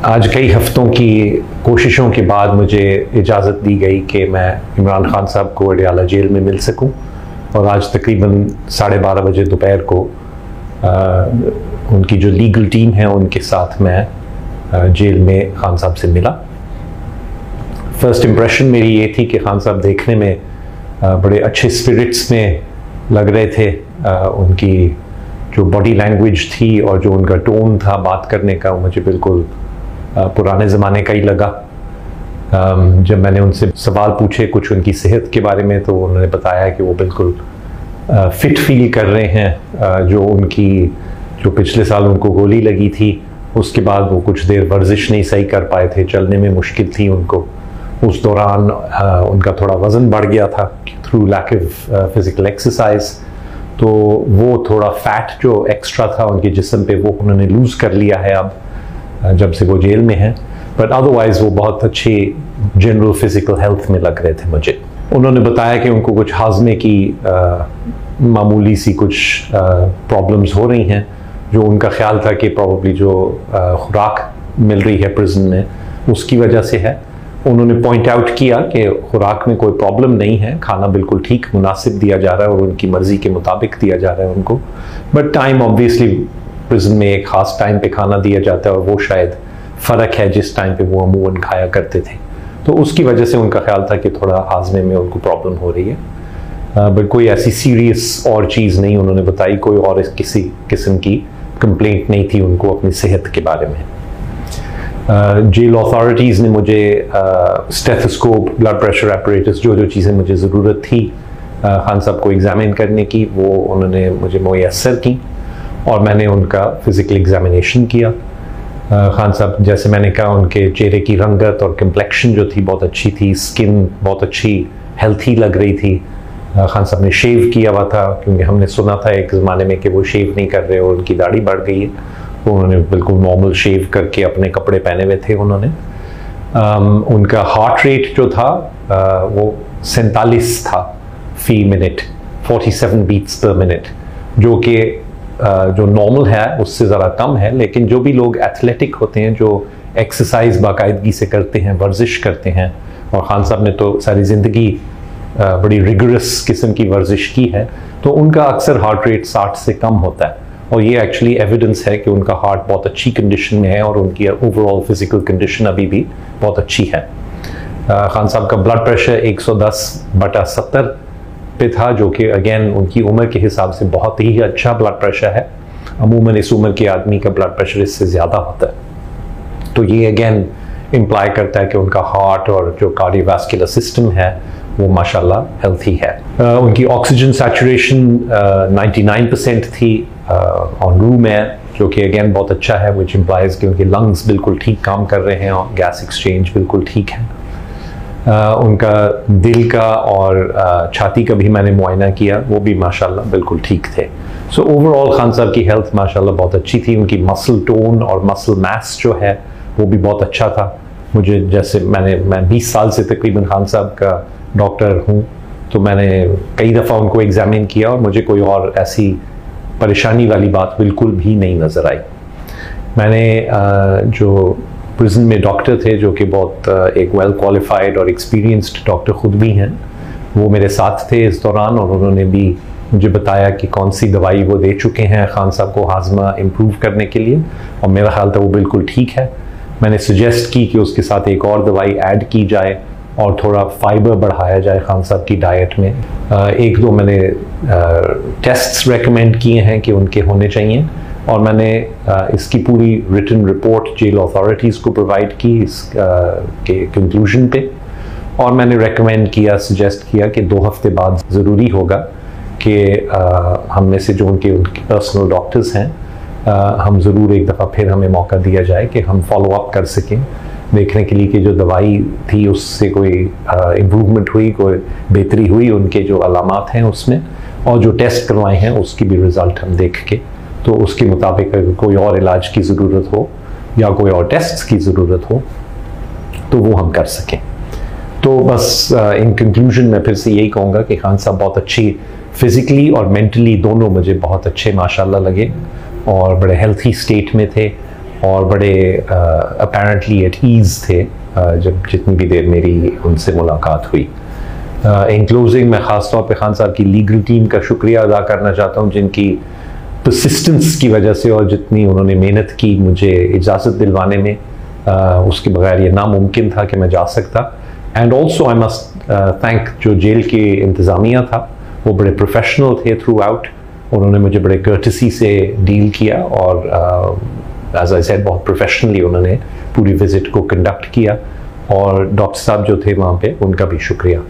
आज कई हफ्तों की कोशिशों के बाद मुझे इजाज़त दी गई कि मैं इमरान खान साहब को अडियाला जेल में मिल सकूं, और आज तकरीबन 12:30 बजे दोपहर को उनकी जो लीगल टीम है उनके साथ मैं जेल में खान साहब से मिला। फर्स्ट इम्प्रेशन मेरी ये थी कि खान साहब देखने में बड़े अच्छे स्पिरिट्स में लग रहे थे। उनकी जो बॉडी लैंग्वेज थी और जो उनका टोन था बात करने का, वो मुझे बिल्कुल पुराने ज़माने का ही लगा। जब मैंने उनसे सवाल पूछे कुछ उनकी सेहत के बारे में, तो उन्होंने बताया कि वो बिल्कुल फिट फील कर रहे हैं। जो पिछले साल उनको गोली लगी थी, उसके बाद वो कुछ देर वर्जिश नहीं सही कर पाए थे, चलने में मुश्किल थी उनको। उस दौरान उनका थोड़ा वज़न बढ़ गया था through lack of physical exercise, तो वो थोड़ा फैट जो एक्स्ट्रा था उनके जिस्म पे वो उन्होंने लूज़ कर लिया है अब जब से वो जेल में हैं। बट अदरवाइज़ वो बहुत अच्छी जनरल फिज़िकल हेल्थ में लग रहे थे मुझे। उन्होंने बताया कि उनको कुछ हाजमे की मामूली सी कुछ प्रॉब्लम्स हो रही हैं, जो उनका ख्याल था कि प्रॉब्ली जो खुराक मिल रही है प्रिजन में उसकी वजह से है। उन्होंने पॉइंट आउट किया कि खुराक में कोई प्रॉब्लम नहीं है, खाना बिल्कुल ठीक मुनासिब दिया जा रहा है और उनकी मर्ज़ी के मुताबिक दिया जा रहा है उनको। बट टाइम ऑब्वियसली प्रिजन में एक ख़ास टाइम पे खाना दिया जाता है, और वो शायद फ़र्क है जिस टाइम पे वो अमूमन खाया करते थे, तो उसकी वजह से उनका ख्याल था कि थोड़ा हाजमे में उनको प्रॉब्लम हो रही है। बट कोई ऐसी सीरियस और चीज़ नहीं उन्होंने बताई, कोई और किसी किस्म की कंप्लेंट नहीं थी उनको अपनी सेहत के बारे में। जेल अथॉरिटीज़ ने मुझे स्टेथोस्कोप, ब्लड प्रेशर एपरेटस, जो चीज़ें मुझे ज़रूरत थी खान साहब को एग्ज़ामिन करने की, वो उन्होंने मुझे मुयस्सर की, और मैंने उनका फ़िज़िकल एग्ज़ामिनेशन किया। खान साहब, जैसे मैंने कहा, उनके चेहरे की रंगत और कम्प्लेक्शन जो थी बहुत अच्छी थी, स्किन बहुत अच्छी हेल्थी लग रही थी। खान साहब ने शेव किया हुआ था, क्योंकि हमने सुना था एक ज़माने में कि वो शेव नहीं कर रहे और उनकी दाढ़ी बढ़ गई है, तो उन्होंने बिल्कुल नॉर्मल शेव करके अपने कपड़े पहने हुए थे उन्होंने। उनका हार्ट रेट जो था वो 47 था फ़ी मिनट, 47 बीट्स पर मिनट, जो कि जो नॉर्मल है उससे ज़रा कम है। लेकिन जो भी लोग एथलेटिक होते हैं, जो एक्सरसाइज बाकायदगी से करते हैं, वर्जिश करते हैं, और ख़ान साहब ने तो सारी ज़िंदगी बड़ी रिगरस किस्म की वर्जिश की है, तो उनका अक्सर हार्ट रेट 60 से कम होता है। और ये एक्चुअली एविडेंस है कि उनका हार्ट बहुत अच्छी कंडीशन में है और उनकी ओवरऑल फिज़िकल कंडीशन अभी भी बहुत अच्छी है। खान साहब का ब्लड प्रेशर 110/70 पे था, जो कि अगेन उनकी उम्र के हिसाब से बहुत ही अच्छा ब्लड प्रेशर है। अमूमन इस उम्र के आदमी का ब्लड प्रेशर इससे ज़्यादा होता है, तो ये अगेन इम्प्लाई करता है कि उनका हार्ट और जो कार्डियोवास्कुलर सिस्टम है वो माशाल्लाह हेल्थी है। उनकी ऑक्सीजन सैचुरेशन 99% थी ऑन रूम है, जो कि अगेन बहुत अच्छा है, विच इम्प्लाइज कि उनके लंग्स बिल्कुल ठीक काम कर रहे हैं और गैस एक्सचेंज बिल्कुल ठीक है। उनका दिल का और छाती का भी मैंने मुआयना किया, वो भी माशाल्लाह बिल्कुल ठीक थे। सो ओवरऑल खान साहब की हेल्थ माशाल्लाह बहुत अच्छी थी। उनकी मसल टोन और मसल मास जो है वो भी बहुत अच्छा था। मुझे जैसे मैं 20 साल से तकरीबन खान साहब का डॉक्टर हूँ, तो मैंने कई दफ़ा उनको एग्ज़ामिन किया और मुझे कोई और ऐसी परेशानी वाली बात बिल्कुल भी नहीं नज़र आई। मैंने जो प्रिजन में डॉक्टर थे, जो कि बहुत एक वेल क्वालिफाइड और एक्सपीरियंस्ड डॉक्टर ख़ुद भी हैं, वो मेरे साथ थे इस दौरान, और उन्होंने भी मुझे बताया कि कौन सी दवाई वो दे चुके हैं खान साहब को हाजमा इम्प्रूव करने के लिए, और मेरा ख्याल था वो बिल्कुल ठीक है। मैंने सजेस्ट की कि उसके साथ एक और दवाई ऐड की जाए और थोड़ा फाइबर बढ़ाया जाए खान साहब की डाइट में। एक दो मैंने टेस्ट्स रेकमेंड किए हैं कि उनके होने चाहिए, और मैंने इसकी पूरी रिटन रिपोर्ट जेल अथॉरिटीज़ को प्रोवाइड की इसके कंक्लूजन पे, और मैंने रेकमेंड किया, सजेस्ट किया कि 2 हफ्ते बाद ज़रूरी होगा कि हम में से जो उनके पर्सनल डॉक्टर्स हैं, हम ज़रूर एक दफ़ा फिर हमें मौका दिया जाए कि हम फॉलो अप कर सकें, देखने के लिए कि जो दवाई थी उससे कोई इम्प्रूवमेंट हुई, कोई बेहतरी हुई उनके जो अलामात हैं उसमें, और जो टेस्ट करवाए हैं उसकी भी रिज़ल्ट हम देख के, तो उसके मुताबिक अगर कोई और इलाज की ज़रूरत हो या कोई और टेस्ट की ज़रूरत हो तो वो हम कर सकें। तो बस इन कंक्लूजन मैं फिर से यही कहूँगा कि खान साहब बहुत अच्छी फ़िज़िकली और मेंटली दोनों मुझे बहुत अच्छे माशाल्लाह लगे, और बड़े हेल्थी स्टेट में थे, और बड़े अपेरेंटली एट ईज़ थे जब जितनी भी देर मेरी उनसे मुलाकात हुई। इन क्लोजिंग मैं ख़ास तौर पे खान साहब की लीगल टीम का शुक्रिया अदा करना चाहता हूँ, जिनकी परसिस्टेंस की वजह से और जितनी उन्होंने मेहनत की मुझे इजाज़त दिलवाने में, उसके बगैर ये नामुमकिन था कि मैं जा सकता। And also I must thank जो जेल के इंतज़ामिया था, वो बड़े प्रोफेशनल थे थ्रू आउट, उन्होंने मुझे बड़े कर्टसी से डील किया और एज आई सेड बहुत प्रोफेशनली उन्होंने पूरी विज़िट को कंडक्ट किया। और डॉक्टर साहब जो थे वहाँ पे, उनका भी शुक्रिया।